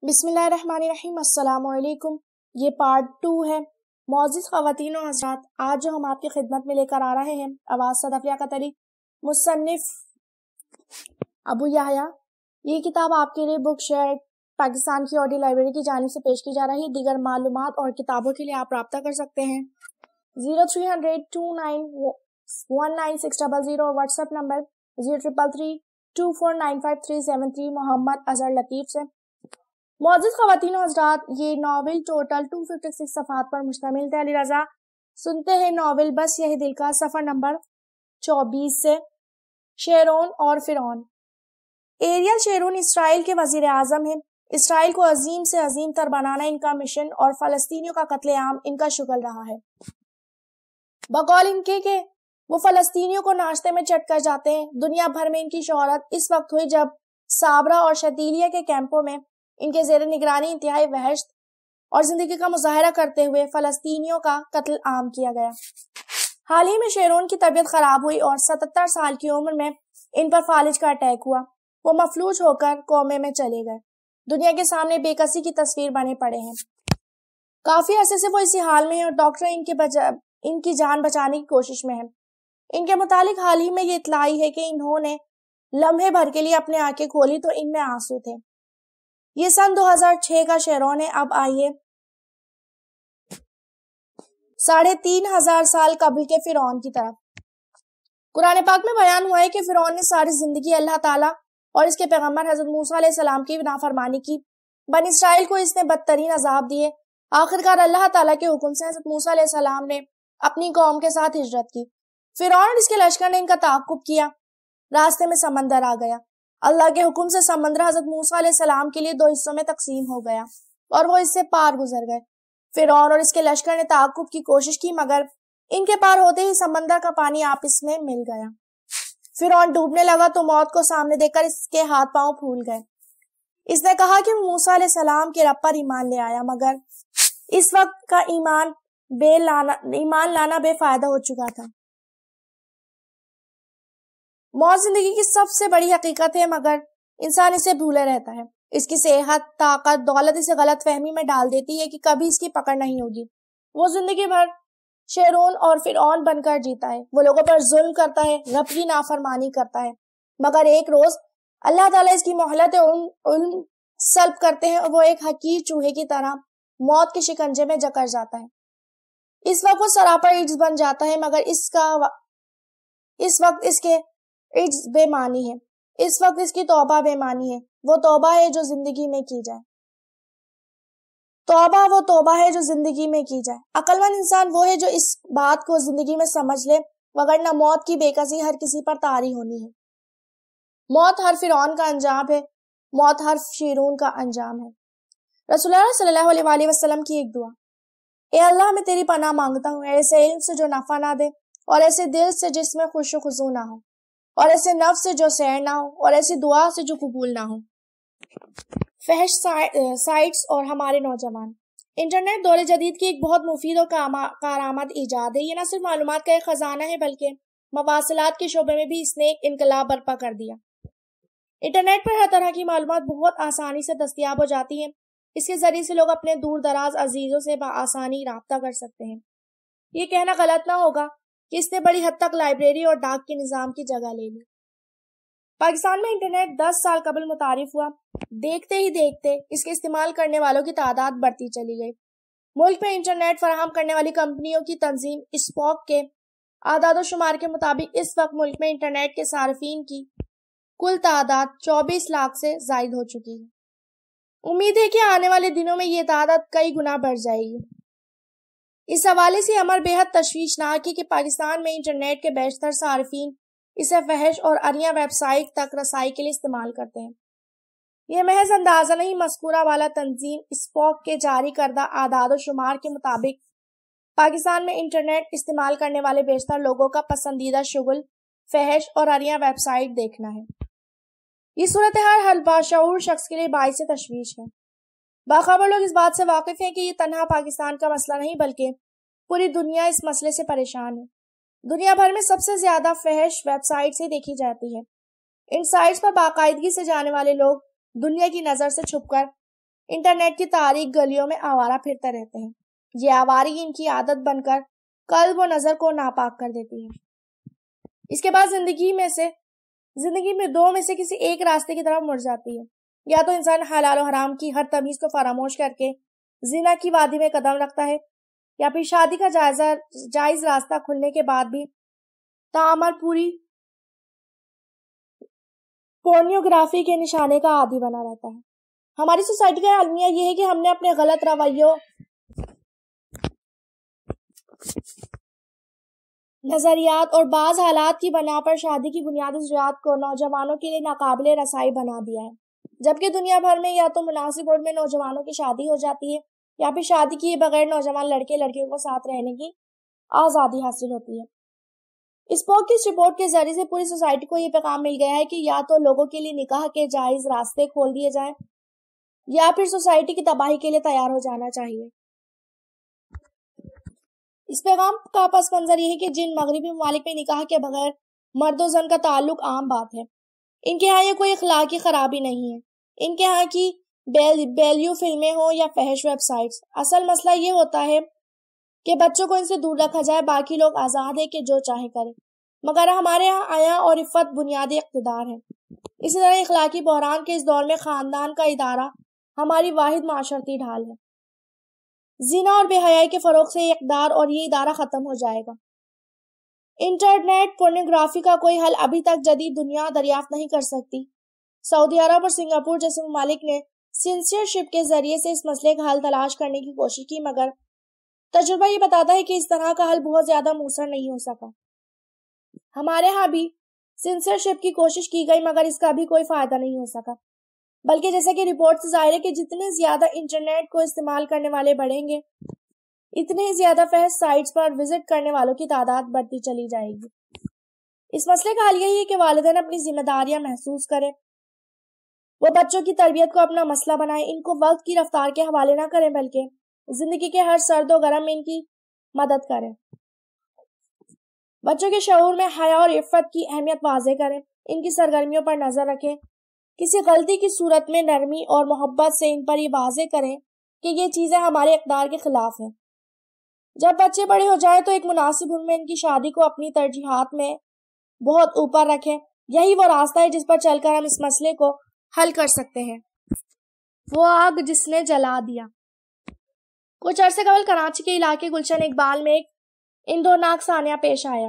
بسم اللہ الرحمن الرحیم۔ السلام علیکم۔ یہ پارٹ 2 ہے۔ معزز خواتین و حضرات، آج جو ہم آپ کی خدمت میں لے کر آ رہے ہیں آواز صدف لیاقت علی، مصنف ابو یحییٰ۔ یہ کتاب آپ کے لیے بک شیئر پاکستان کی آڈیو لائبریری کی جانب سے پیش کی جا رہی ہے۔ دیگر معلومات اور کتابوں کے لیے آپ رابطہ کر سکتے ہیں 0300291960 اور واٹس ایپ نمبر 0333249537 محمد اظہر لطیف سے۔ معزز خواتین و حضرات، یہ ناول ٹوٹل 256 صفحات پر مشتمل ہے۔ علی رضا سنتے ہیں ناول بس یہی دل کا، صفحہ نمبر 24 سے۔ شیرون اور فرعون۔ ایریل شیرون اسرائیل کے وزیر اعظم ہیں۔ اسرائیل کو عظیم سے عظیم تر بنانا ان کا مشن اور فلسطینیوں کا قتل عام ان کا شغل رہا ہے۔ بقول ان کے کہ وہ فلسطینیوں کو ناشتے میں چٹ کر جاتے ہیں۔ دنیا بھر میں ان کی شہرت اس وقت ہوئی جب صابرہ اور شتیلیہ کے کیمپوں میں ان کے زیر نگرانی انتہائی وحشت اور زندگی کا مظاہرہ کرتے ہوئے فلسطینیوں کا قتل عام کیا گیا۔ حال ہی میں شیرون کی طبیعت خراب ہوئی اور 77 سال کی عمر میں ان پر فالج کا اٹیک ہوا۔ وہ مفلوج ہو کر کومے میں چلے گئے، دنیا کے سامنے بے کسی کی تصویر بنے پڑے ہیں۔ کافی عرصے سے وہ اسی حال میں ہیں اور ڈاکٹر ان کی جان بچانے کی کوشش میں ہیں۔ ان کے متعلق حال ہی میں یہ اطلاع آئی ہے کہ انہوں نے لمحے بھر کے لیے اپنی آنکھیں کھولی تو ان میں آنسو تھے۔ یہ سن 2006 کا شیرون ہے۔ اب آئیے 3500 سال قبل کے فرعون کی طرف۔ قرآن پاک میں بیان ہوا ہے کہ فرعون نے ساری زندگی اللہ تعالیٰ اور اس کے پیغمبر حضرت موسیٰ علیہ السلام کی نافرمانی کی۔ بنی اسرائیل کو اس نے بدترین عذاب دیے۔ آخرکار اللہ تعالیٰ کے حکم سے حضرت موسیٰ علیہ السلام نے اپنی قوم کے ساتھ ہجرت کی۔ فرعون اور اس کے لشکر نے ان کا تعاقب کیا۔ راستے میں سمندر آ گیا۔ اللہ کے حکم سے سمندر حضرت موسیٰ علیہ السلام کے لیے 2 حصوں میں تقسیم ہو گیا اور وہ اس سے پار گزر گئے۔ فرعون اور اس کے لشکر نے تعاقب کی کوشش کی مگر ان کے پار ہوتے ہی سمندر کا پانی آپس میں مل گیا۔ فرعون ڈوبنے لگا تو موت کو سامنے دیکھ کر اس کے ہاتھ پاؤں پھول گئے۔ اس نے کہا کہ وہ موسیٰ علیہ السلام کے رب پر ایمان لے آیا، مگر اس وقت کا ایمان لانا بے فائدہ ہو چکا تھا۔ موت زندگی کی سب سے بڑی حقیقت ہے مگر انسان اسے بھولے رہتا ہے۔ اس کی صحت، طاقت، دولت اسے غلط فہمی میں ڈال دیتی ہے کہ کبھی اس کی پکڑ نہیں ہوگی۔ وہ زندگی بھر شیرون اور فرعون بن کر جیتا ہے۔ وہ لوگوں پر ظلم کرتا ہے، رب کی نافرمانی کرتا ہے، مگر ایک روز اللہ تعالیٰ اس کی مہلت علم سلب کرتے ہیں اور وہ ایک حقیر چوہے کی طرح موت کے شکنجے میں جکڑ جاتا ہے۔ اس وقت وہ سراپا عجز بن جاتا ہے مگر اس وقت اس کے عجز بے معنی ہے۔ اس وقت اس کی توبہ بے معنی ہے۔ وہ توبہ ہے جو زندگی میں کی جائے۔ وہ توبہ ہے جو زندگی میں کی جائے۔ عقل مند انسان وہ ہے جو اس بات کو زندگی میں سمجھ لے، وگرنہ موت کی بے کسی ہر کسی پر طاری ہونی ہے۔ موت ہر فرعون کا انجام ہے، موت ہر شیرون کا انجام ہے۔ رسول اللہ صلی اللہ علیہ وسلم کی ایک دعا: اے اللہ، میں تیری پناہ مانگتا ہوں ایسے علم سے جو نفع نہ دے، اور ایسے دل سے جس میں خوش و خضوع نہ ہو، اور ایسے نفس سے جو سیر نہ ہو، اور ایسی دعا سے جو قبول نہ ہو۔ فحش سائٹس اور ہمارے نوجوان۔ انٹرنیٹ دور جدید کی ایک بہت مفید اور کارآمد ایجاد ہے۔ یہ نہ صرف معلومات کا ایک خزانہ ہے بلکہ مواصلات کے شعبے میں بھی اس نے ایک انقلاب برپا کر دیا۔ انٹرنیٹ پر ہر طرح کی معلومات بہت آسانی سے دستیاب ہو جاتی ہیں۔ اس کے ذریعے سے لوگ اپنے دور دراز عزیزوں سے بآسانی رابطہ کر سکتے ہیں۔ یہ کہنا غلط نہ ہوگا کہ اس نے بڑی حد تک لائبریری اور ڈاک کے نظام کی جگہ لے لی۔ پاکستان میں انٹرنیٹ 10 سال قبل متعارف ہوا۔ دیکھتے ہی دیکھتے اس کے استعمال کرنے والوں کی تعداد بڑھتی چلی گئی۔ ملک میں انٹرنیٹ فراہم کرنے والی کمپنیوں کی تنظیم اسپوک کے اعداد و شمار کے مطابق اس وقت ملک میں انٹرنیٹ کے صارفین کی کل تعداد 24 لاکھ سے زائد ہو چکی ہے۔ امید ہے کہ آنے والے دنوں میں یہ تعداد کئی گنا بڑھ جائے گی۔ اس حوالے سے امر بے حد تشویشناک ہے کہ پاکستان میں انٹرنیٹ کے بیشتر صارفین اسے فحش اور عریاں ویب سائٹ تک رسائی کے لیے استعمال کرتے ہیں۔ یہ محض اندازہ نہیں، مذکورہ والا تنظیم اسپوک کے جاری کردہ اعداد و شمار کے مطابق پاکستان میں انٹرنیٹ استعمال کرنے والے بیشتر لوگوں کا پسندیدہ شغل فحش اور عریاں ویب سائٹ دیکھنا ہے۔ یہ صورتحال ہر باشعور شخص کے لیے باعث تشویش ہے۔ باخبر لوگ اس بات سے واقف ہیں کہ یہ تنہا پاکستان کا مسئلہ نہیں بلکہ پوری دنیا اس مسئلے سے پریشان ہے۔ دنیا بھر میں سب سے زیادہ فحش ویب سائٹس ہی دیکھی جاتی ہے۔ ان سائٹس پر باقاعدگی سے جانے والے لوگ دنیا کی نظر سے چھپ کر انٹرنیٹ کی تاریک گلیوں میں آوارہ پھرتے رہتے ہیں۔ یہ آوارگی ان کی عادت بن کر قلب و نظر کو ناپاک کر دیتی ہے۔ اس کے بعد زندگی میں دو میں سے کسی ایک راستے کی طرف مڑ جاتی ہے۔ یا تو انسان حلال و حرام کی ہر تمیز کو فراموش کر کے زنا کی وادی میں قدم رکھتا ہے، یا پھر شادی کا جائز راستہ کھلنے کے بعد بھی تعمر پوری پورنوگرافی کے نشانے کا عادی بنا رہتا ہے۔ ہماری سوسائٹی کا المیہ یہ ہے کہ ہم نے اپنے غلط رویوں، نظریات اور بعض حالات کی بنا پر شادی کی بنیادی ضروریات کو نوجوانوں کے لیے ناقابل رسائی بنا دیا ہے، جبکہ دنیا بھر میں یا تو مناسب عمر میں نوجوانوں کی شادی ہو جاتی ہے یا پھر شادی کیے بغیر نوجوان لڑکے لڑکیوں کو ساتھ رہنے کی آزادی حاصل ہوتی ہے۔ اسپوک کی اس رپورٹ کے ذریعے سے پوری سوسائٹی کو یہ پیغام مل گیا ہے کہ یا تو لوگوں کے لیے نکاح کے جائز راستے کھول دیے جائیں یا پھر سوسائٹی کی تباہی کے لیے تیار ہو جانا چاہیے۔ اس پیغام کا پس منظر یہ ہے کہ جن مغربی ممالک میں نکاح کے بغیر مرد و زن کا تعلق عام بات ہے، ان کے ہاں یہ کوئی اخلاقی خرابی نہیں ہے۔ ان کے ہاں کی بیلیو فلمیں ہوں یا فحش ویب سائٹس، اصل مسئلہ یہ ہوتا ہے کہ بچوں کو ان سے دور رکھا جائے۔ باقی لوگ آزاد ہے کہ جو چاہے کرے، مگر ہمارے یہاں آیا اور عفت بنیادی اقتدار ہے۔ اسی طرح اخلاقی بحران کے اس دور میں خاندان کا ادارہ ہماری واحد معاشرتی ڈھال ہے۔ زنا اور بے حیائی کے فروغ سے یہ اقدار اور یہ ادارہ ختم ہو جائے گا۔ انٹرنیٹ پورنوگرافی کا کوئی حل ابھی تک جدید دنیا دریافت نہیں کر سکتی۔ سعودی عرب اور سنگاپور جیسے ممالک نے سینسرشپ کے ذریعے سے اس مسئلے کا حل تلاش کرنے کی کوشش کی، مگر تجربہ یہ بتاتا ہے کہ اس طرح کا حل بہت زیادہ مؤثر نہیں ہو سکا۔ ہمارے ہاں بھی سینسرشپ کی کوشش کی گئی، مگر اس کا بھی کوئی فائدہ نہیں ہو سکا، بلکہ جیسا کہ رپورٹ سے ظاہر ہے کہ جتنے زیادہ انٹرنیٹ کو استعمال کرنے والے بڑھیں گے، اتنے ہی زیادہ فحش سائٹس پر وزٹ کرنے والوں کی تعداد بڑھتی چلی جائے گی۔ اس مسئلے کا حل یہی ہے کہ والدین اپنی ذمہ داریاں محسوس کریں، وہ بچوں کی تربیت کو اپنا مسئلہ بنائیں، ان کو وقت کی رفتار کے حوالے نہ کریں بلکہ زندگی کے ہر سرد و گرم میں ان کی مدد کریں۔ بچوں کے شعور میں حیا اور عفت کی اہمیت واضح کریں، ان کی سرگرمیوں پر نظر رکھیں، کسی غلطی کی صورت میں نرمی اور محبت سے ان پر یہ واضح کریں کہ یہ چیزیں ہمارے اقدار کے خلاف ہیں۔ جب بچے بڑے ہو جائیں تو ایک مناسب عمر میں ان کی شادی کو اپنی ترجیحات میں بہت اوپر رکھیں۔ یہی وہ راستہ ہے جس پر چل کر ہم اس مسئلے کو حل کر سکتے ہیں۔ وہ آگ جس نے جلا دیا۔ کچھ عرصے قبل کراچی کے علاقے گلشن اقبال میں ایک اندوناک سانیہ پیش آیا۔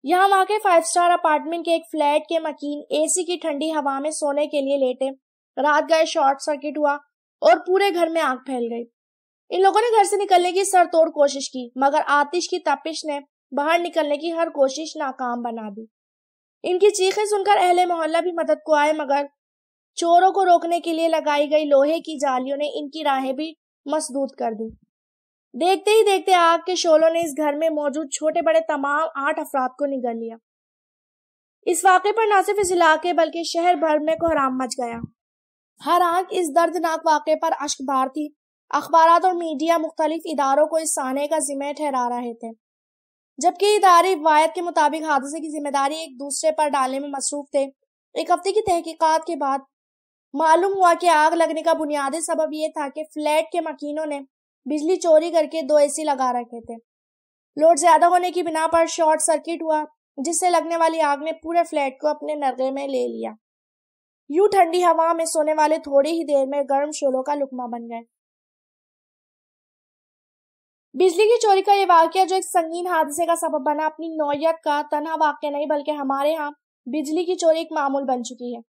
یہاں واقع 5 اسٹار اپارٹمنٹ کے ایک فلیٹ کے مکین اے سی کی ٹھنڈی ہوا میں سونے کے لیے لیٹے، رات گئے شارٹ سرکٹ ہوا اور پورے گھر میں آگ پھیل گئی۔ ان لوگوں نے گھر سے نکلنے کی سر توڑ کوشش کی، مگر آتش کی تپش نے باہر نکلنے کی ہر کوشش ناکام بنا دی۔ ان کی چیخیں سن کر اہل محلہ بھی مدد کو آئے، مگر چوروں کو روکنے کے لیے لگائی گئی لوہے کی جالیوں نے ان کی راہیں بھی مسدود کر دی۔ دیکھتے ہی دیکھتے آگ کے شعلوں نے اس گھر میں موجود چھوٹے بڑے تمام 8 افراد کو نگل لیا۔ اس واقعے پر نہ صرف اس علاقے بلکہ شہر بھر میں کوہرام مچ گیا۔ ہر آنکھ اس دردناک واقعے پر اشک بار تھی۔ اخبارات اور میڈیا مختلف اداروں کو اس سانحے کا ذمہ ٹھہرا رہے تھے، جبکہ ادارے روایت کے مطابق حادثے کی ذمہ داری ایک دوسرے پر ڈالنے میں مصروف تھے۔ ایک ہفتے کی تحقیقات کے بعد معلوم ہوا کہ آگ لگنے کا بنیادی سبب یہ تھا کہ فلیٹ کے مکینوں نے بجلی چوری کر کے 2 AC لگا رکھے تھے۔ لوڈ زیادہ ہونے کی بنا پر شارٹ سرکٹ ہوا، جس سے لگنے والی آگ نے پورے فلیٹ کو اپنے نرغے میں لے لیا۔ یوں ٹھنڈی ہوا میں سونے والے تھوڑی ہی دیر میں گرم شعلوں کا لقمہ بن گئے۔ بجلی کی چوری کا یہ واقعہ جو ایک سنگین حادثے کا سبب بنا، اپنی نوعیت کا تنہا واقعہ نہیں بلکہ ہمارے ہاں بجلی کی چوری ایک معمول بن چکی ہے۔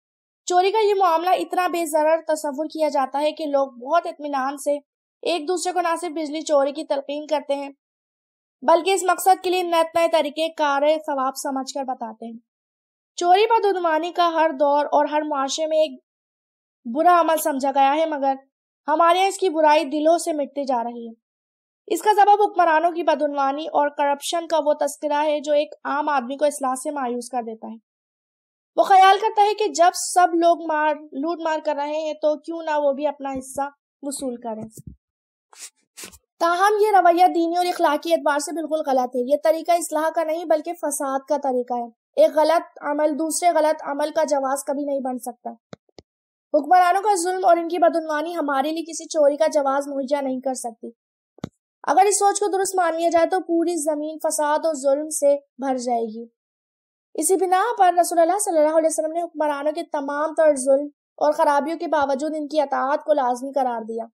چوری کا یہ معاملہ اتنا بے ضرر تصور کیا جاتا ہے کہ لوگ بہت اطمینان سے ایک دوسرے کو نہ صرف بجلی چوری کی تلقین کرتے ہیں بلکہ اس مقصد کے لیے نئے طریقے کار ثواب سمجھ کر بتاتے ہیں۔ چوری بدعنوانی کا ہر دور اور ہر معاشرے میں ایک برا عمل سمجھا گیا ہے، مگر ہمارے یہاں اس کی برائی دلوں سے مٹتی جا رہی ہے۔ اس کا سبب حکمرانوں کی بدعنوانی اور کرپشن کا وہ تذکرہ ہے جو ایک عام آدمی کو اصلاح سے مایوس کر دیتا ہے۔ وہ خیال کرتا ہے کہ جب سب لوگ لوٹ مار کر رہے ہیں تو کیوں نہ وہ بھی اپنا حصہ وصول کریں۔ تاہم یہ رویہ دینی اور اخلاقی اعتبار سے بالکل غلط ہے۔ یہ طریقہ اصلاح کا نہیں بلکہ فساد کا طریقہ ہے۔ ایک غلط عمل دوسرے غلط عمل کا جواز کبھی نہیں بن سکتا۔ حکمرانوں کا ظلم اور ان کی بدعنوانی ہمارے لیے کسی چوری کا جواز مہیا نہیں کر سکتی۔ اگر اس سوچ کو درست مان لیا جائے تو پوری زمین فساد اور ظلم سے بھر جائے گی۔ اسی بنا پر رسول اللہ صلی اللہ علیہ وسلم نے حکمرانوں کے تمام تر ظلم اور خرابیوں کے باوجود ان کی اطاعت کو لازمی قرار دیا۔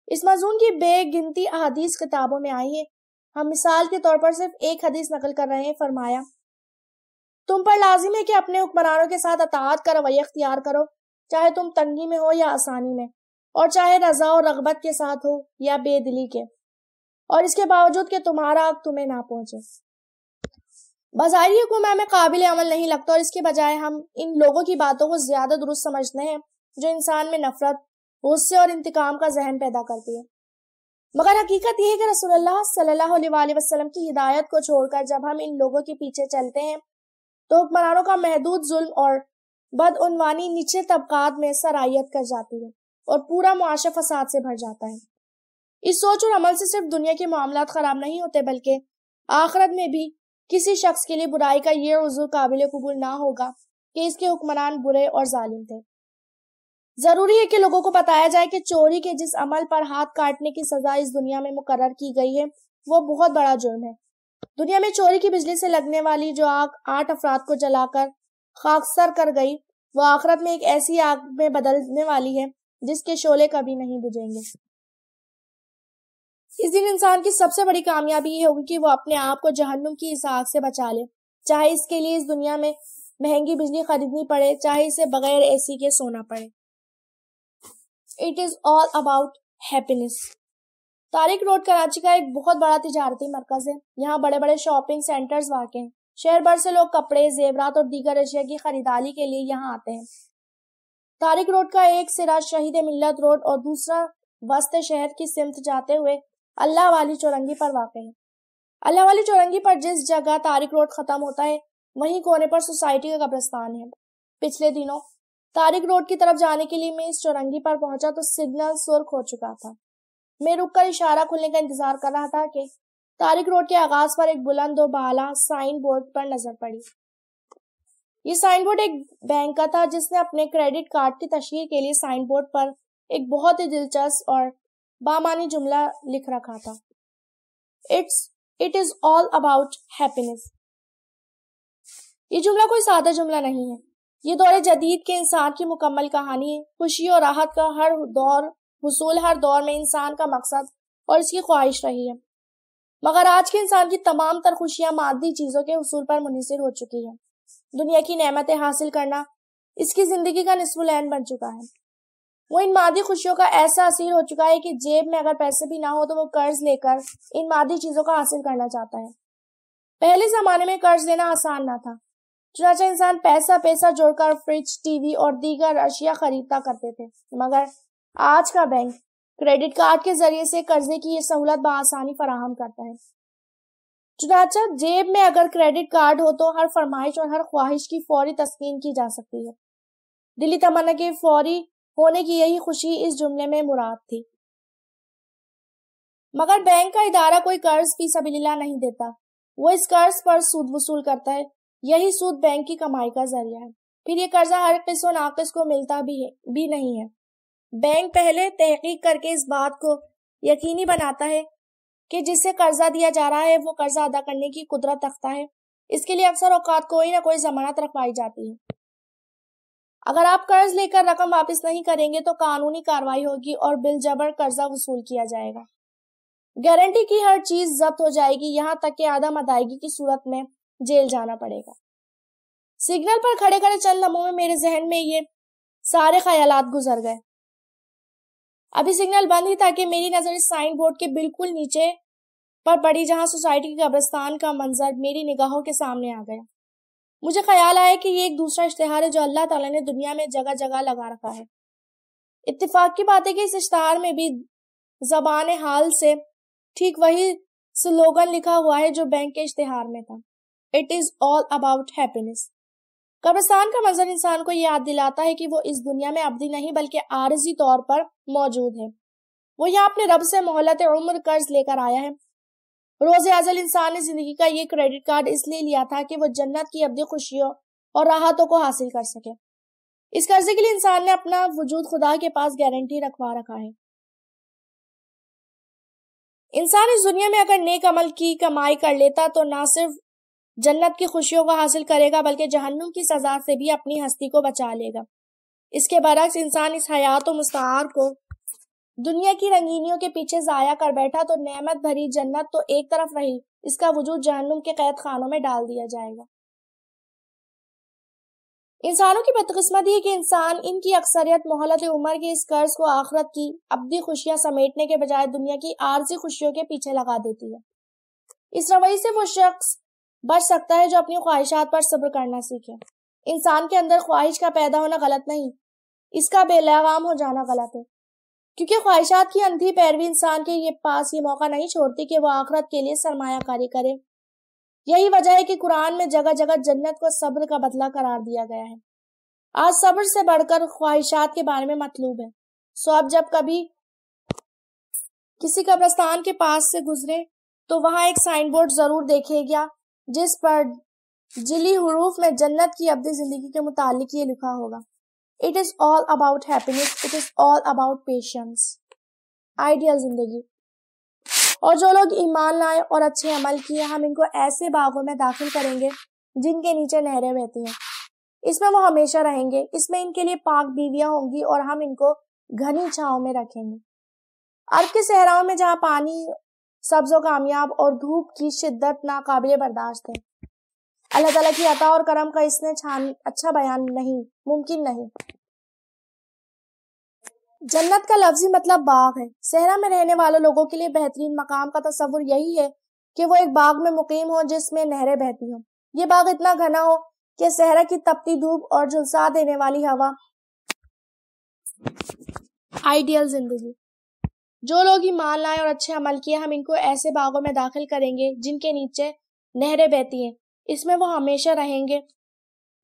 اس مضمون کی بے گنتی احادیث کتابوں میں آئی ہے۔ ہم مثال کے طور پر صرف ایک حدیث نقل کر رہے ہیں۔ فرمایا، تم پر لازم ہے کہ اپنے حکمرانوں کے ساتھ اطاعت کا رویہ اختیار کرو، چاہے تم تنگی میں ہو یا آسانی میں، اور چاہے رضا و رغبت کے ساتھ ہو یا بے دلی کے، اور اس کے باوجود کہ تمہارا حق تمہیں نہ پہنچے۔ بظاہر حکم ہمیں قابل عمل نہیں لگتا، اور اس کے بجائے ہم ان لوگوں کی باتوں کو زیادہ درست سمجھتے ہیں جو انسان میں نفرت، غصے اور انتقام کا ذہن پیدا کرتی ہے۔ مگر حقیقت یہ ہے کہ رسول اللہ صلی اللہ علیہ وآلہ وسلم کی ہدایت کو چھوڑ کر جب ہم ان لوگوں کے پیچھے چلتے ہیں تو حکمرانوں کا محدود ظلم اور بدعنوانی نیچے طبقات میں سرایت کر جاتی ہے اور پورا معاشرہ فساد سے بھر جاتا ہے۔ اس سوچ اور عمل سے صرف دنیا کے معاملات خراب نہیں ہوتے بلکہ آخرت میں بھی کسی شخص کے لیے برائی کا یہ عذر قابل قبول نہ ہوگا کہ اس کے حکمران برے اور ظالم تھے۔ ضروری ہے کہ لوگوں کو بتایا جائے کہ چوری کے جس عمل پر ہاتھ کاٹنے کی سزا اس دنیا میں مقرر کی گئی ہے وہ بہت بڑا جرم ہے۔ دنیا میں چوری کی بجلی سے لگنے والی جو آگ 8 افراد کو جلا کر خاکستر کر گئی، وہ آخرت میں ایک ایسی آگ میں بدلنے والی ہے جس کے شعلے کبھی نہیں بجھیں گے۔ اس دن انسان کی سب سے بڑی کامیابی یہ ہوگی کہ وہ اپنے آپ کو جہنم کی اس آگ سے بچا لے، چاہے اس کے لیے اس دنیا میں مہنگی بجلی خریدنی پڑے، چاہے اسے بغیر اے سی کے سونا پڑے۔ It is all about happiness۔ Tariq road Karachi کا ایک بہت بڑا تجارتی مرکز ہے۔ یہاں بڑے بڑے شاپنگ سینٹرز واقع ہیں۔ شہر بھر سے لوگ کپڑے، زیورات اور دیگر اشیاء کی خریداری کے لیے یہاں آتے ہیں۔ طارق روڈ کا ایک سرا شہید ملت روڈ اور دوسرا وسط شہر کی سمت جاتے ہوئے اللہ والی چورنگی پر واقع ہے۔ اللہ والی چورنگی پر جس جگہ طارق روڈ ختم ہوتا ہے وہیں کونے پر سوسائٹی کا قبرستان ہے۔ پچھلے دنوں طارق روڈ کی طرف جانے کے لیے میں اس چورنگی پر پہنچا تو سگنل سرخ ہو چکا تھا۔ میں رک کر اشارہ کھلنے کا انتظار کر رہا تھا کہ طارق روڈ کے آغاز پر ایک بلند و بالا سائن بورڈ پر نظر پڑی۔ یہ سائن بورڈ ایک بینک کا تھا جس نے اپنے کریڈٹ کارڈ کی تشہیر کے لیے سائن بورڈ پر ایک بہت ہی دلچسپ اور بامعنی جملہ لکھ رکھا تھا، It is all about happiness۔ یہ جملہ کوئی سادہ جملہ نہیں ہے، یہ دور جدید کے انسان کی مکمل کہانی ہے۔ خوشی اور راحت کا حصول ہر دور میں انسان کا مقصد اور اس کی خواہش رہی ہے، مگر آج کے انسان کی تمام تر خوشیاں مادی چیزوں کے حصول پر منحصر ہو چکی ہیں۔ دنیا کی نعمتیں حاصل کرنا اس کی زندگی کا نصف العین بن چکا ہے۔ وہ ان مادی خوشیوں کا ایسا اسیر ہو چکا ہے کہ جیب میں اگر پیسے بھی نہ ہو تو وہ قرض لے کر ان مادی چیزوں کا حاصل کرنا چاہتا ہے۔ پہلے زمانے میں قرض لینا آسان نہ تھا، چنانچہ انسان پیسہ جوڑ کر فریج، ٹی وی اور دیگر اشیاء خریدتا کرتے تھے، مگر آج کا بینک کریڈٹ کارڈ کے ذریعے سے قرضے کی یہ سہولت بآسانی فراہم کرتا ہے۔ چنانچہ جیب میں اگر کریڈٹ کارڈ ہو تو ہر فرمائش اور ہر خواہش کی فوری تسکین کی جا سکتی ہے۔ دلی تمنا کے فوری ہونے کی یہی خوشی اس جملے میں مراد تھی۔ مگر بینک کا ادارہ کوئی قرض فی سبیل اللہ نہیں دیتا، وہ اس قرض پر سود وصول کرتا ہے۔ یہی سود بینک کی کمائی کا ذریعہ ہے۔ پھر یہ قرضہ ہر قسط و ناقص کو ملتا بھی نہیں ہے۔ بینک پہلے تحقیق کر کے اس بات کو یقینی بناتا ہے کہ جس سے قرضہ دیا جا رہا ہے وہ قرضہ ادا کرنے کی قدرت رکھتا ہے۔ اس کے لیے اکثر اوقات کوئی نہ کوئی ضمانت رکھوائی جاتی ہے۔ اگر آپ قرض لے کر رقم واپس نہیں کریں گے تو قانونی کارروائی ہوگی اور بالجبر قرضہ وصول کیا جائے گا۔ گارنٹی کی ہر چیز ضبط ہو جائے گی، یہاں تک کہ عدم ادائیگی کی صورت میں جیل جانا پڑے گا۔ سگنل پر کھڑے کھڑے چند لمحوں میں میرے ذہن میں یہ سارے خیالات گزر گئے۔ ابھی سگنل بند ہی تھا کہ میری نظر اس سائن بورڈ کے بالکل نیچے پر پڑی جہاں سوسائٹی کے قبرستان کا منظر میری نگاہوں کے سامنے آ گیا۔ مجھے خیال آیا کہ یہ ایک دوسرا اشتہار ہے جو اللہ تعالیٰ نے دنیا میں جگہ جگہ لگا رکھا ہے۔ اتفاق کی بات ہے کہ اس اشتہار میں بھی زبان حال سے ٹھیک وہی سلوگن لکھا ہوا ہے جو بینک کے اشتہار میں تھا، It is all about happiness۔ قبرستان کا منظر انسان کو یہ یاد دلاتا ہے کہ وہ اس دنیا میں ابدی نہیں بلکہ عارضی طور پر موجود ہے۔ وہ یہاں اپنے رب سے مہلت عمر قرض لے کر آیا ہے۔ روز ازل انسان نے زندگی کا یہ کریڈٹ کارڈ اس لیے لیا تھا کہ وہ جنت کی ابدی خوشیوں اور راحتوں کو حاصل کر سکے۔ اس قرضے کے لیے انسان نے اپنا وجود خدا کے پاس گارنٹی رکھوا رکھا ہے۔ انسان اس دنیا میں اگر نیک عمل کی کمائی کر لیتا تو نہ صرف جنت کی خوشیوں کو حاصل کرے گا بلکہ جہنم کی سزا سے بھی اپنی ہستی کو بچا لے گا۔ اس کے برعکس انسان اس حیات و مستعار کو دنیا کی رنگینیوں کے پیچھے ضائع کر بیٹھا تو نعمت بھری جنت تو ایک طرف رہی، اس کا وجود جہنم کے قید خانوں میں ڈال دیا جائے گا۔ انسانوں کی بدقسمتی ہے کہ انسان ان کی اکثریت مہلت عمر کے اس قرض کو آخرت کی ابدی خوشیاں سمیٹنے کے بجائے دنیا کی عارضی خوشیوں کے پیچھے لگا دیتی ہے۔ اس رویے سے وہ شخص بچ سکتا ہے جو اپنی خواہشات پر صبر کرنا سیکھے۔ انسان کے اندر خواہش کا پیدا ہونا غلط نہیں، اس کا بے لگام ہو جانا غلط ہے، کیونکہ خواہشات کی اندھی پیروی انسان کے پاس یہ موقع نہیں چھوڑتی کہ وہ آخرت کے لیے سرمایہ کاری کرے۔ یہی وجہ ہے کہ قرآن میں جگہ جگہ جنت کو صبر کا بدلہ قرار دیا گیا ہے۔ آج صبر سے بڑھ کر خواہشات کے بارے میں مطلوب ہے۔ سو اب جب کبھی کسی قبرستان کے پاس سے گزرے تو وہاں ایک سائن بورڈ ضرور دیکھے گا جس پر جلی حروف میں جنت کی ابدی زندگی کے متعلق یہ لکھا ہوگا: It is all about happiness, it is all about patience. Ideal زندگی۔ اور جو لوگ ایمان لائے اور اچھے عمل کیے، ہم ان کو ایسے باغوں میں داخل کریں گے جن کے نیچے نہریں بہتی ہیں، اس میں وہ ہمیشہ رہیں گے، اس میں ان کے لیے پاک بیویاں ہوں گی اور ہم ان کو گھنی چھاؤں میں رکھیں گے۔ عرب کے صحراؤں میں جہاں پانی سبز و کامیاب اور دھوپ کی شدت ناقابل برداشت ہے، اللہ تعالیٰ کی عطا اور کرم کا اس نے اچھا بیان نہیں ممکن نہیں۔ جنت کا لفظی مطلب باغ ہے۔ صحرا میں رہنے والے لوگوں کے لیے بہترین مقام کا تصور یہی ہے کہ وہ ایک باغ میں مقیم ہوں جس میں نہریں بہتی ہوں۔ یہ باغ اتنا گھنا ہو کہ صحرا کی تپتی دھوپ اور جھلسا دینے والی ہوا۔ آئیڈیل زندگی۔ جو لوگ ایمان لائے اور اچھے عمل کیے، ہم ان کو ایسے باغوں میں داخل کریں گے جن کے نیچے نہریں بہتی ہیں، اس میں وہ ہمیشہ رہیں گے،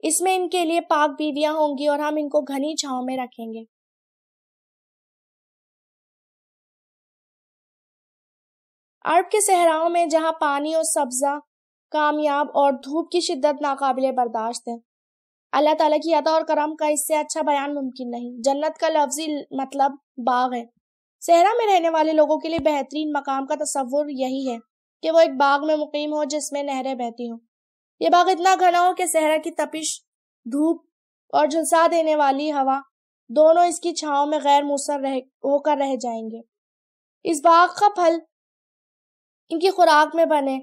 اس میں ان کے لیے پاک بیویاں ہوں گی اور ہم ان کو گھنی چھاؤں میں رکھیں گے۔ عرب کے صحراؤں میں جہاں پانی اور سبزہ کامیاب اور دھوپ کی شدت ناقابل برداشت ہے، اللہ تعالیٰ کی عطا اور کرم کا اس سے اچھا بیان ممکن نہیں۔ جنت کا لفظی مطلب باغ ہے۔ صحرا میں رہنے والے لوگوں کے لیے بہترین مقام کا تصور یہی ہے کہ وہ ایک باغ میں مقیم ہو جس میں نہریں بہتی ہوں۔ یہ باغ اتنا گھنا ہو کہ صحرا کی تپش، دھوپ اور جھلسا دینے والی ہوا دونوں اس کی چھاؤں میں غیر مؤثر ہو کر رہ جائیں گے۔ اس باغ کا پھل ان کی خوراک میں بنے،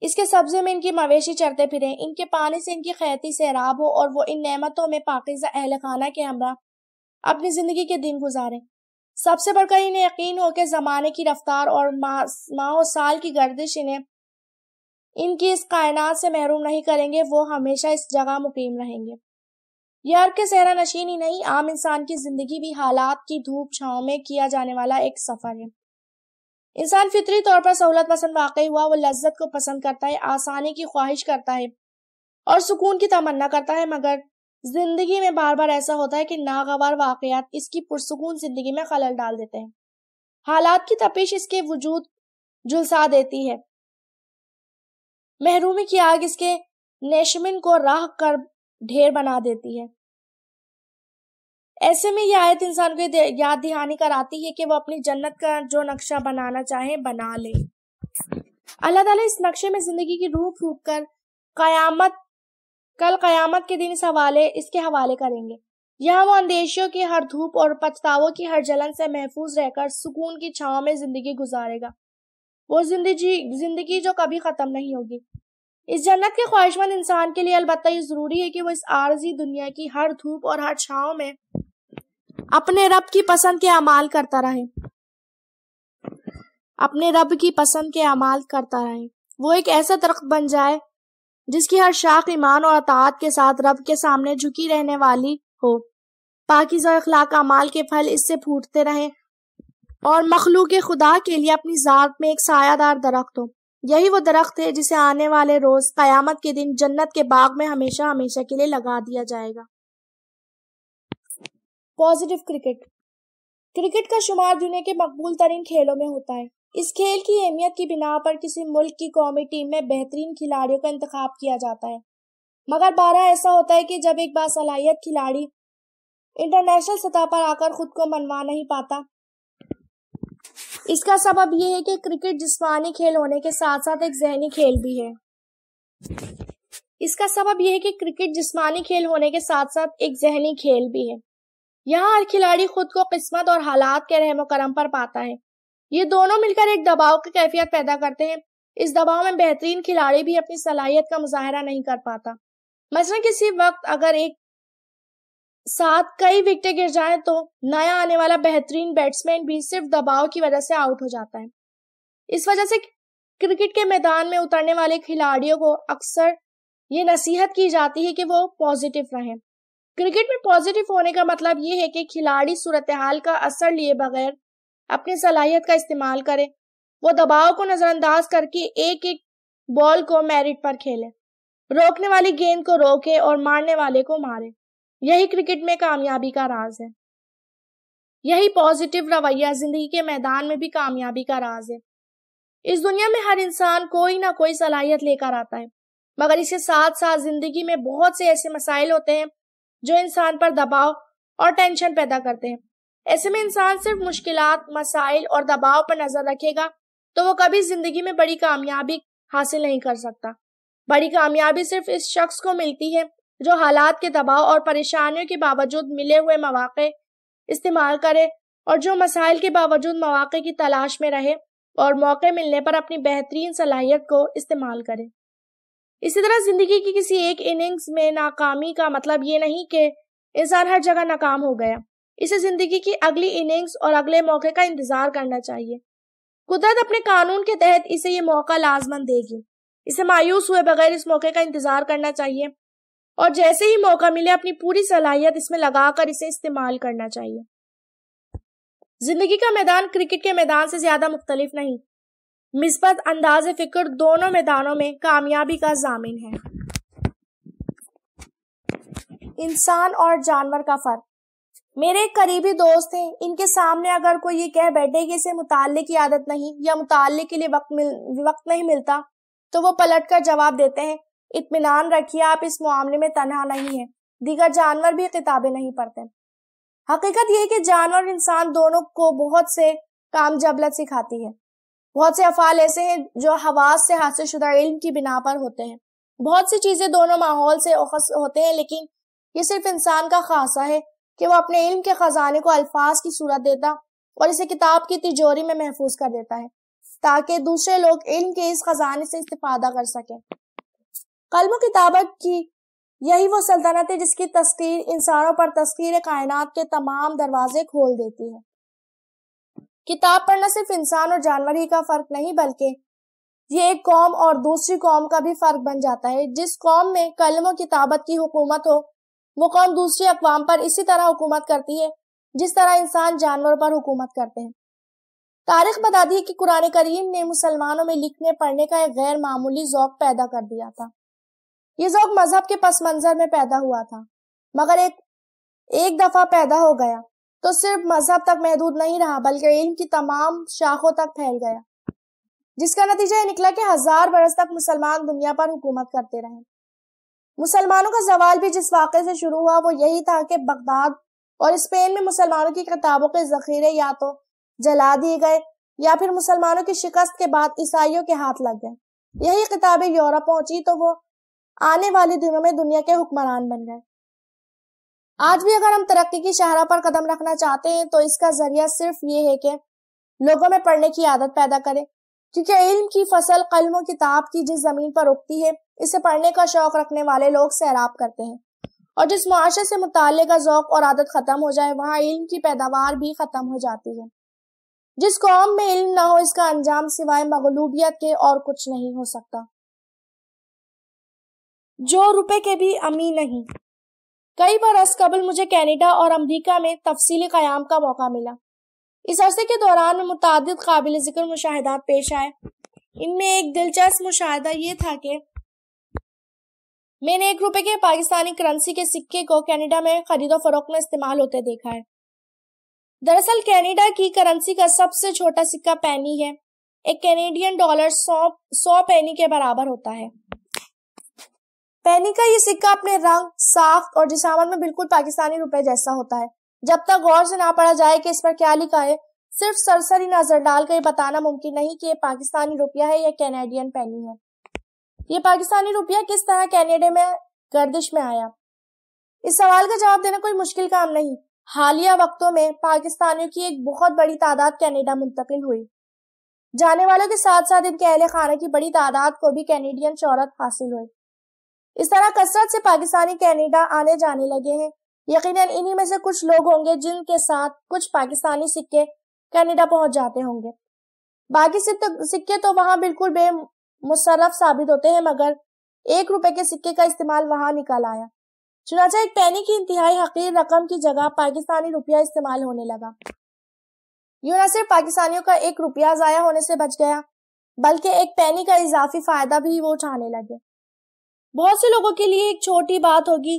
اس کے سبزے میں ان کی مویشی چرتے پھریں، ان کے پانی سے ان کی قحطی سیراب ہو اور وہ ان نعمتوں میں پاکیزہ اہل خانہ کے ہمراہ اپنی زندگی کے دن گزاریں۔ سب سے بڑھ کر انہیں یقین ہو کہ زمانے کی رفتار اور ماہ و سال کی گردش انہیں ان کی اس کائنات سے محروم نہیں کریں گے، وہ ہمیشہ اس جگہ مقیم رہیں گے۔ یہ عرب کے صحرا نشین ہی نہیں، عام انسان کی زندگی بھی حالات کی دھوپ چھاؤں میں کیا جانے والا ایک سفر ہے۔ انسان فطری طور پر سہولت پسند واقع ہوا، وہ لذت کو پسند کرتا ہے، آسانی کی خواہش کرتا ہے اور سکون کی تمنا کرتا ہے، مگر زندگی میں بار بار ایسا ہوتا ہے کہ ناگوار واقعات اس کی پرسکون زندگی میں خلل ڈال دیتے ہیں۔ حالات کی تپش اس کے وجود جھلسا دیتی ہے، محرومی کی آگ اس کے نیشمن کو راہ کر ڈھیر بنا دیتی ہے۔ ایسے میں یہ آیت انسان کو یاد دہانی کراتی ہے کہ وہ اپنی جنت کا جو نقشہ بنانا چاہیں بنا لے۔ اللہ تعالیٰ اس نقشے میں زندگی کی روح پھونک کر کل قیامت کے دن اس کے حوالے کریں گے۔ یہاں وہ اندیشیوں کی ہر دھوپ اور پچھتاووں کی ہر جلن سے محفوظ رہ کر سکون کی چھاؤں میں زندگی گزارے گا، وہ زندگی جو کبھی ختم نہیں ہوگی۔ اس جنت کے خواہشمند انسان کے لیے البتہ یہ ضروری ہے کہ وہ اس عارضی دنیا کی ہر دھوپ اور ہر چھاؤں میں اپنے رب کی پسند کے اعمال کرتا رہے، وہ ایک ایسا درخت بن جائے جس کی ہر شاخ ایمان اور اطاعت کے ساتھ رب کے سامنے جھکی رہنے والی ہو، پاکیزہ اخلاق اعمال کے پھل اس سے پھوٹتے رہیں اور مخلوق خدا کے لیے اپنی ذات میں ایک سایہ دار درخت ہو۔ یہی وہ درخت ہے جسے آنے والے روز قیامت کے دن جنت کے باغ میں ہمیشہ ہمیشہ کے لیے لگا دیا جائے گا۔ پازیٹیو کرکٹ کا شمار دنیا کے مقبول ترین کھیلوں میں ہوتا ہے۔ اس کھیل کی اہمیت کی بنا پر کسی ملک کی قومی ٹیم میں بہترین کھلاڑیوں کا انتخاب کیا جاتا ہے۔ مگر بارہ ایسا ہوتا ہے کہ جب ایک باصلاحیت کھلاڑی انٹرنیشنل سطح پر آ کر خود کو منوا نہیں پاتا۔ اس کا سبب یہ ہے کہ کرکٹ جسمانی کھیل ہونے کے ساتھ ساتھ ایک ذہنی کھیل بھی ہے۔ یہاں ہر کھلاڑی خود کو قسمت اور حالات کے رحم و کرم پر پاتا ہے۔ یہ دونوں مل کر ایک دباؤ کی کیفیت پیدا کرتے ہیں۔ اس دباؤ میں بہترین کھلاڑی بھی اپنی صلاحیت کا مظاہرہ نہیں کر پاتا۔ مثلا کسی وقت اگر ایک ساتھ کئی وکٹیں گر جائیں تو نیا آنے والا بہترین بیٹسمین بھی صرف دباؤ کی وجہ سے آؤٹ ہو جاتا ہے۔ اس وجہ سے کرکٹ کے میدان میں اترنے والے کھلاڑیوں کو اکثر یہ نصیحت کی جاتی ہے کہ وہ پازیٹیو رہیں۔ کرکٹ میں پازیٹیو ہونے کا مطلب یہ ہے کہ کھلاڑی صورتحال کا اثر لیے بغیر اپنی صلاحیت کا استعمال کرے۔ وہ دباؤ کو نظر انداز کر کے ایک ایک بال کو میرٹ پر کھیلے، روکنے والی گیند کو روکے اور مارنے والے کو مارے۔ یہی کرکٹ میں کامیابی کا راز ہے۔ یہی پازیٹیو رویہ زندگی کے میدان میں بھی کامیابی کا راز ہے۔ اس دنیا میں ہر انسان کوئی نہ کوئی صلاحیت لے کر آتا ہے، مگر اس کے ساتھ ساتھ زندگی میں بہت سے ایسے مسائل ہوتے ہیں جو انسان پر دباؤ اور ٹینشن پیدا کرتے ہیں۔ ایسے میں انسان صرف مشکلات، مسائل اور دباؤ پر نظر رکھے گا تو وہ کبھی زندگی میں بڑی کامیابی حاصل نہیں کر سکتا۔ بڑی کامیابی صرف اس شخص کو ملتی ہے جو حالات کے دباؤ اور پریشانیوں کے باوجود ملے ہوئے مواقع استعمال کرے اور جو مسائل کے باوجود مواقع کی تلاش میں رہے اور موقع ملنے پر اپنی بہترین صلاحیت کو استعمال کرے۔ اسی طرح زندگی کی کسی ایک اننگز میں ناکامی کا مطلب یہ نہیں کہ انسان ہر جگہ ناکام ہو گیا۔ اسے زندگی کی اگلی اننگز اور اگلے موقع کا انتظار کرنا چاہیے۔ قدرت اپنے قانون کے تحت اسے یہ موقع لازماً دے گی۔ اسے مایوس ہوئے بغیر اس موقع کا انتظار کرنا چاہیے اور جیسے ہی موقع ملے اپنی پوری صلاحیت اس میں لگا کر اسے استعمال کرنا چاہیے۔ زندگی کا میدان کرکٹ کے میدان سے زیادہ مختلف نہیں۔ مثبت انداز فکر دونوں میدانوں میں کامیابی کا ضامن ہے۔ انسان اور جانور کا فرق۔ میرے ایک قریبی دوست ہیں، ان کے سامنے اگر کوئی یہ کہہ بیٹھے کہ اسے مطالعے کی عادت نہیں یا مطالعے کے لیے وقت نہیں ملتا تو وہ پلٹ کر جواب دیتے ہیں، اطمینان رکھیے آپ اس معاملے میں تنہا نہیں ہیں، دیگر جانور بھی کتابیں نہیں پڑھتے۔ حقیقت یہ ہے کہ جانور اور انسان دونوں کو بہت سے کام جبلت سکھاتی ہے۔ بہت سے افعال ایسے ہیں جو حواس سے حاصل شدہ علم کی بنا پر ہوتے ہیں۔ بہت سی چیزیں دونوں ماحول سے اخذ ہوتے ہیں، لیکن یہ صرف انسان کا خاصہ ہے کہ وہ اپنے علم کے خزانے کو الفاظ کی صورت دیتا اور اسے کتاب کی تجوری میں محفوظ کر دیتا ہے تاکہ دوسرے لوگ علم کے اس خزانے سے استفادہ کر سکیں۔ قلم و کتابت کی یہی وہ سلطنت ہے جس کی تسخیر انسانوں پر تسخیر کائنات کے تمام دروازے کھول دیتی ہے۔ کتاب پڑھنا صرف انسان اور جانور ہی کا فرق نہیں بلکہ یہ ایک قوم اور دوسری قوم کا بھی فرق بن جاتا ہے۔ جس قوم میں قلم و کتابت کی حکومت ہو وہ قوم دوسری اقوام پر اسی طرح حکومت کرتی ہے جس طرح انسان جانور پر حکومت کرتے ہیں۔ تاریخ بتاتی ہے کہ قرآن کریم نے مسلمانوں میں لکھنے پڑھنے کا ایک غیر معمولی ذوق پیدا کر دیا تھا۔ یہ ذوق مذہب کے پس منظر میں پیدا ہوا تھا، مگر ایک دفعہ پیدا ہو گیا تو صرف مذہب تک محدود نہیں رہا بلکہ علم کی تمام شاخوں تک پھیل گیا، جس کا نتیجہ یہ نکلا کہ 1000 برس تک مسلمان دنیا پر حکومت کرتے رہے۔ مسلمانوں کا زوال بھی جس واقعے سے شروع ہوا وہ یہی تھا کہ بغداد اور اسپین میں مسلمانوں کی کتابوں کے ذخیرے یا تو جلا دیے گئے یا پھر مسلمانوں کی شکست کے بعد عیسائیوں کے ہاتھ لگ گئے۔ یہی کتابیں یورپ پہنچی تو وہ آنے والے دنوں میں دنیا کے حکمران بن گئے۔ آج بھی اگر ہم ترقی کی شاہراہ پر قدم رکھنا چاہتے ہیں تو اس کا ذریعہ صرف یہ ہے کہ لوگوں میں پڑھنے کی عادت پیدا کریں، کیونکہ علم کی فصل قلم و کتاب کی جس زمین پر اگتی ہے اسے پڑھنے کا شوق رکھنے والے لوگ سیراب کرتے ہیں، اور جس معاشرے سے مطالعے کا ذوق اور عادت ختم ہو جائے وہاں علم کی پیداوار بھی ختم ہو جاتی ہے۔ جس قوم میں علم نہ ہو اس کا انجام سوائے مغلوبیت کے اور کچھ نہیں ہو سکتا۔ جو روپے کے بھی امین نہیں۔ کئی برس قبل مجھے کینیڈا اور امریکہ میں تفصیلی قیام کا موقع ملا۔ اس عرصے کے دوران متعدد قابل ذکر مشاہدات پیش آئے۔ ان میں ایک دلچسپ مشاہدہ یہ تھا کہ میں نے 1 روپے کے پاکستانی کرنسی کے سکے کو کینیڈا میں خرید و فروخت میں استعمال ہوتے دیکھا ہے۔ دراصل کینیڈا کی کرنسی کا سب سے چھوٹا سکہ پینی ہے۔ ایک کینیڈین ڈالر 100 پینی کے برابر ہوتا ہے۔ پینی کا یہ سکہ اپنے رنگ، ساخت اور جسامت میں بالکل پاکستانی روپے جیسا ہوتا ہے۔ جب تک غور سے نہ پڑھا جائے کہ اس پر کیا لکھا ہے، صرف سرسری نظر ڈال کر یہ بتانا ممکن نہیں کہ یہ پاکستانی روپیہ ہے یا کینیڈین پینی ہے۔ یہ پاکستانی روپیہ کس طرح کینیڈا میں گردش میں آیا؟ اس سوال کا جواب دینا کوئی مشکل کام نہیں۔ حالیہ وقتوں میں پاکستانیوں کی ایک بہت بڑی تعداد کینیڈا منتقل ہوئی۔ جانے والوں کے ساتھ ساتھ ان کے اہل خانہ کی بڑی تعداد کو بھی کینیڈین شہرت حاصل ہوئی۔ اس طرح کثرت سے پاکستانی کینیڈا آنے جانے لگے ہیں۔ یقیناً انہی میں سے کچھ لوگ ہوں گے جن کے ساتھ کچھ پاکستانی سکے کینیڈا پہنچ جاتے ہوں گے۔ باقی سکے تو وہاں بالکل بے مصرف ثابت ہوتے ہیں، مگر 1 روپے کے سکے کا استعمال وہاں نکل آیا۔ چنانچہ ایک پینی کی انتہائی حقیر رقم کی جگہ پاکستانی روپیہ استعمال ہونے لگا۔ یوں نہ صرف پاکستانیوں کا 1 روپیہ ضائع ہونے سے بچ گیا، بلکہ ایک پینی کا اضافی فائدہ بھی وہ اٹھانے لگے۔ بہت سے لوگوں کے لیے ایک چھوٹی بات ہوگی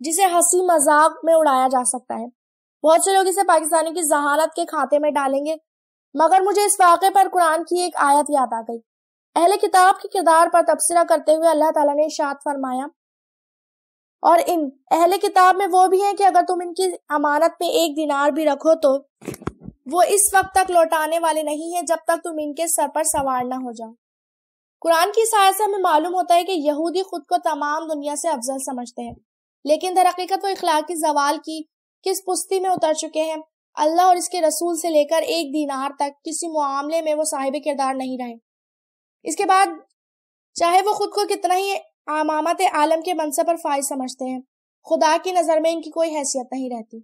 جسے ہنسی مذاق میں اڑایا جا سکتا ہے۔ بہت سے لوگ اسے پاکستانیوں کی ذہانت کے کھاتے میں ڈالیں گے، مگر مجھے اس واقعے پر قرآن کی ایک آیت یاد آ گئی۔ اہل کتاب کے کردار پر تبصرہ کرتے ہوئے اللہ تعالیٰ نے ارشاد فرمایا، اور ان اہل کتاب میں وہ بھی ہیں کہ اگر تم ان کی امانت میں 1 دینار بھی رکھو تو وہ اس وقت تک لوٹانے والے نہیں ہیں جب تک تم ان کے سر پر سوار نہ ہو جاؤ۔ قرآن کی اس آیت سے ہمیں معلوم ہوتا ہے کہ یہودی خود کو تمام دنیا سے افضل سمجھتے ہیں، لیکن در حقیقت وہ اخلاقی زوال کی کس پستی میں اتر چکے ہیں۔ اللہ اور اس کے رسول سے لے کر 1 دینار تک کسی معاملے میں وہ صاحب کردار نہیں رہے۔ اس کے بعد چاہے وہ خود کو کتنا ہی امامت عالم کے منصب پر فائز سمجھتے ہیں، خدا کی نظر میں ان کی کوئی حیثیت نہیں رہتی۔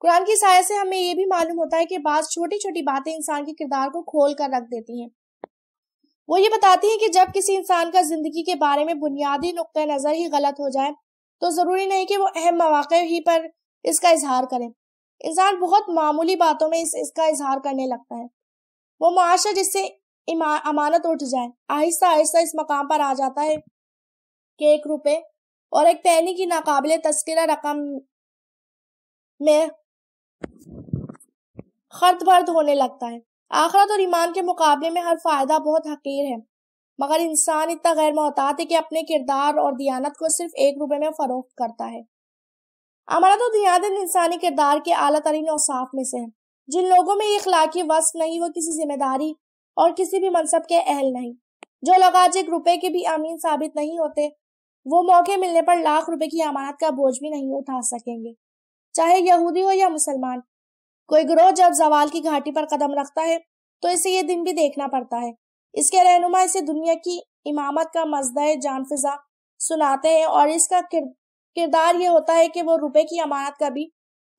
قرآن کی آیت سے ہمیں یہ بھی معلوم ہوتا ہے کہ بعض چھوٹی چھوٹی باتیں انسان کے کردار کو کھول کر رکھ دیتی ہیں۔ وہ یہ بتاتی ہیں کہ جب کسی انسان کا زندگی کے بارے میں بنیادی نقطہ نظر ہی غلط ہو جائے تو ضروری نہیں کہ وہ اہم مواقع ہی پر اس کا اظہار کرے۔ انسان بہت معمولی باتوں میں اس کا اظہار کرنے لگتا ہے۔ وہ معاشرہ جس سے امانت اٹھ جائے آہستہ آہستہ اس مقام پر آ جاتا ہے کہ 1 روپے اور 1 پینی کی ناقابل تذکرہ رقم میں خرد برد ہونے لگتا ہے۔ آخرت اور ایمان کے مقابلے میں ہر فائدہ بہت حقیر ہے، مگر انسان اتنا غیر محتاط ہے کہ اپنے کردار اور دیانت کو صرف 1 روپے میں فروخت کرتا ہے۔ امانت و دیانت انسانی کردار کے اعلیٰ ترین اوصاف میں سے ہیں۔ جن لوگوں میں یہ اخلاقی وصف نہیں وہ کسی ذمہ داری اور کسی بھی منصب کے اہل نہیں۔ جو لوگ آج 1 روپے کے بھی امین ثابت نہیں ہوتے، وہ موقع ملنے پر لاکھ روپے کی امانت کا بوجھ بھی نہیں اٹھا سکیں گے، چاہے یہودی ہو یا مسلمان۔ کوئی گروہ جب زوال کی گھاٹی پر قدم رکھتا ہے تو اسے یہ دن بھی دیکھنا پڑتا ہے۔ اس کے رہنما اسے دنیا کی امامت کا مزدہ جان فضا سناتے ہیں، اور اس کا کردار یہ ہوتا ہے کہ وہ روپے کی امانت کا بھی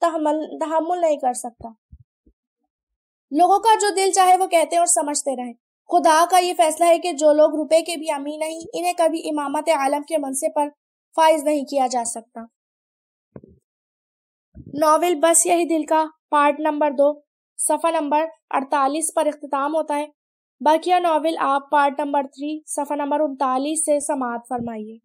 تحمل نہیں کر سکتا۔ لوگوں کا جو دل چاہے وہ کہتے اور سمجھتے رہیں۔ خدا کا یہ فیصلہ ہے کہ جو لوگ روپے کے بھی امین نہیں، انہیں کبھی امامت عالم کے منصب پر فائز نہیں کیا جا سکتا۔ ناول بس یہی دل کا پارٹ نمبر 2 صفحہ نمبر 48 پر اختتام ہوتا ہے۔ باقیہ ناول آپ پارٹ نمبر 3 صفحہ نمبر 39 سے سماعت فرمائیے۔